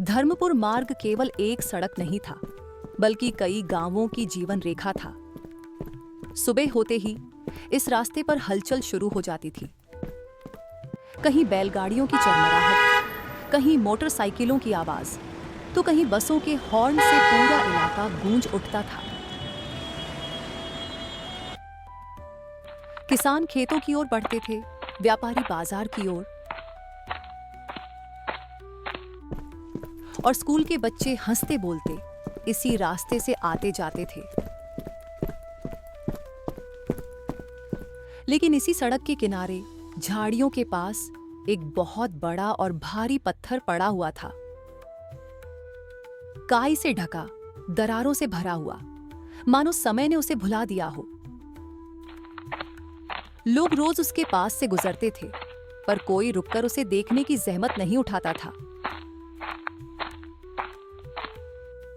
धर्मपुर मार्ग केवल एक सड़क नहीं था, बल्कि कई गांवों की जीवन रेखा था। सुबह होते ही इस रास्ते पर हलचल शुरू हो जाती थी। कहीं बैलगाड़ियों की चरमराहट, कहीं मोटरसाइकिलों की आवाज, तो कहीं बसों के हॉर्न से पूरा इलाका गूंज उठता था। किसान खेतों की ओर बढ़ते थे, व्यापारी बाजार की ओर, और स्कूल के बच्चे हंसते बोलते इसी रास्ते से आते जाते थे। लेकिन इसी सड़क के किनारे झाड़ियों के पास एक बहुत बड़ा और भारी पत्थर पड़ा हुआ था। काई से ढका, दरारों से भरा हुआ, मानो समय ने उसे भुला दिया हो। लोग रोज उसके पास से गुजरते थे, पर कोई रुककर उसे देखने की जहमत नहीं उठाता था।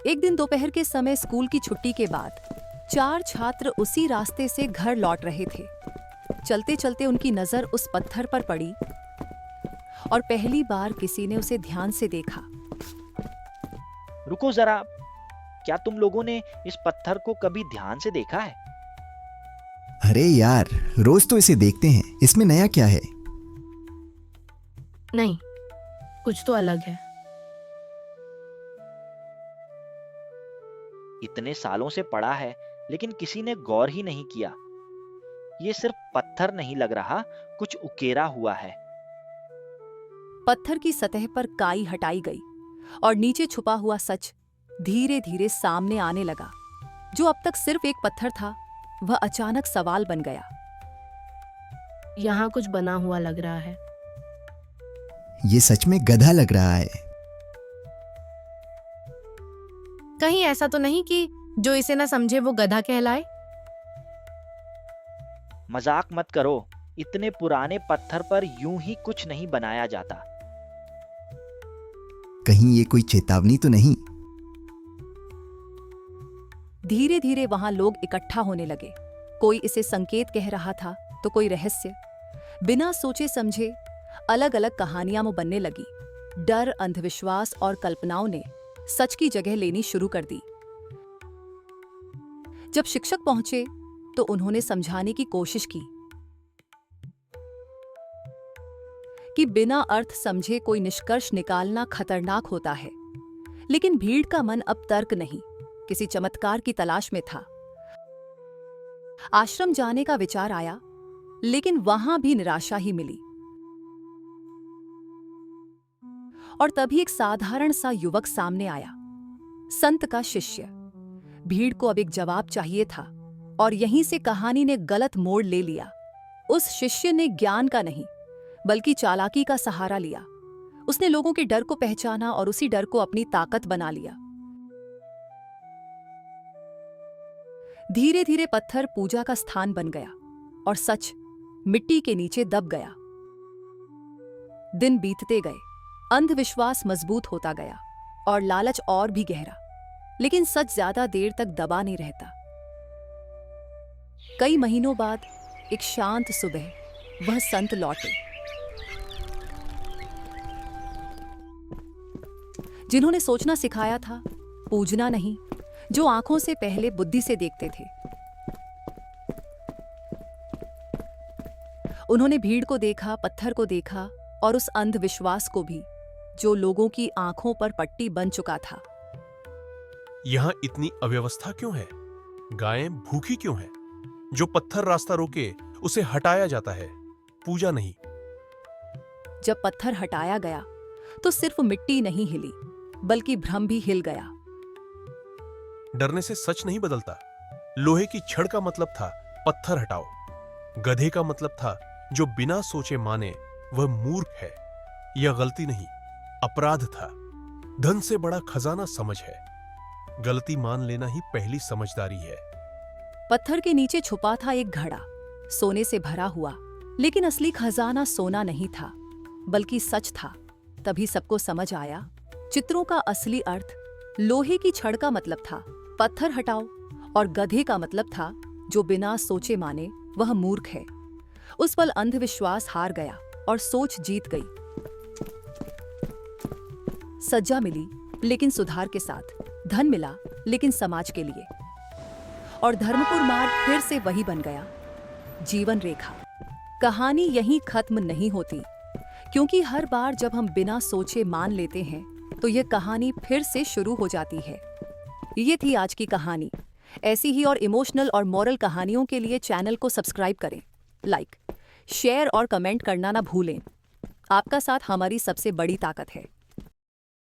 एक दिन दोपहर के समय स्कूल की छुट्टी के बाद 4 छात्र उसी रास्ते से घर लौट रहे थे। चलते चलते उनकी नजर उस पत्थर पर पड़ी और पहली बार किसी ने उसे ध्यान से देखा। रुको जरा, क्या तुम लोगों ने इस पत्थर को कभी ध्यान से देखा है? अरे यार, रोज तो इसे देखते हैं, इसमें नया क्या है? नहीं, कुछ तो अलग है। इतने सालों से पड़ा है, लेकिन किसी ने गौर ही नहीं किया। ये सिर्फ पत्थर नहीं लग रहा, कुछ उकेरा हुआ है। पत्थर की सतह पर काई हटाई गई और नीचे छुपा हुआ सच धीरे धीरे सामने आने लगा। जो अब तक सिर्फ एक पत्थर था, वह अचानक सवाल बन गया। यहाँ कुछ बना हुआ लग रहा है। ये सच में गधा लग रहा है। कहीं ऐसा तो नहीं कि जो इसे ना समझे वो गधा कहलाए? मजाक मत करो, इतने पुराने पत्थर पर यूं ही कुछ नहीं बनाया जाता। कहीं ये कोई चेतावनी तो नहीं? धीरे धीरे वहां लोग इकट्ठा होने लगे। कोई इसे संकेत कह रहा था तो कोई रहस्य। बिना सोचे समझे अलग अलग कहानियां बनने लगी। डर, अंधविश्वास और कल्पनाओं ने सच की जगह लेनी शुरू कर दी। जब शिक्षक पहुंचे तो उन्होंने समझाने की कोशिश की कि बिना अर्थ समझे कोई निष्कर्ष निकालना खतरनाक होता है। लेकिन भीड़ का मन अब तर्क नहीं, किसी चमत्कार की तलाश में था। आश्रम जाने का विचार आया, लेकिन वहां भी निराशा ही मिली। और तभी एक साधारण सा युवक सामने आया, संत का शिष्य। भीड़ को अब एक जवाब चाहिए था, और यहीं से कहानी ने गलत मोड़ ले लिया। उस शिष्य ने ज्ञान का नहीं, बल्कि चालाकी का सहारा लिया। उसने लोगों के डर को पहचाना और उसी डर को अपनी ताकत बना लिया। धीरे धीरे पत्थर पूजा का स्थान बन गया और सच मिट्टी के नीचे दब गया। दिन बीतते गए, अंधविश्वास मजबूत होता गया और लालच और भी गहरा। लेकिन सच ज्यादा देर तक दबा नहीं रहता। कई महीनों बाद एक शांत सुबह वह संत लौटे, जिन्होंने सोचना सिखाया था, पूजना नहीं, जो आंखों से पहले बुद्धि से देखते थे। उन्होंने भीड़ को देखा, पत्थर को देखा और उस अंधविश्वास को भी, जो लोगों की आंखों पर पट्टी बन चुका था। यहां इतनी अव्यवस्था क्यों है? गायें भूखी क्यों हैं? जो पत्थर रास्ता रोके उसे हटाया जाता है, पूजा नहीं। जब पत्थर हटाया गया तो सिर्फ मिट्टी नहीं हिली, बल्कि भ्रम भी हिल गया। डरने से सच नहीं बदलता। लोहे की छड़ का मतलब था पत्थर हटाओ। गधे का मतलब था जो बिना सोचे माने वह मूर्ख है। यह गलती नहीं, अपराध था। धन से बड़ा खजाना समझ है। गलती मान लेना ही पहली समझदारी है। पत्थर के नीचे छुपा था एक घड़ा, सोने से भरा हुआ। लेकिन असली खजाना सोना नहीं था, बल्कि सच था। तभी सबको समझ आया, चित्रों का असली अर्थ। लोहे की छड़ का मतलब था पत्थर हटाओ, और गधे का मतलब था जो बिना सोचे माने वह मूर्ख है। उस पल अंधविश्वास हार गया और सोच जीत गई। सज्जा मिली, लेकिन सुधार के साथ। धन मिला, लेकिन समाज के लिए। और धर्मपुर मार्ग फिर से वही बन गया, जीवन रेखा। कहानी यहीं खत्म नहीं होती, क्योंकि हर बार जब हम बिना सोचे मान लेते हैं तो ये कहानी फिर से शुरू हो जाती है। ये थी आज की कहानी। ऐसी ही और इमोशनल और मॉरल कहानियों के लिए चैनल को सब्सक्राइब करें, लाइक, शेयर और कमेंट करना ना भूलें। आपका साथ हमारी सबसे बड़ी ताकत है।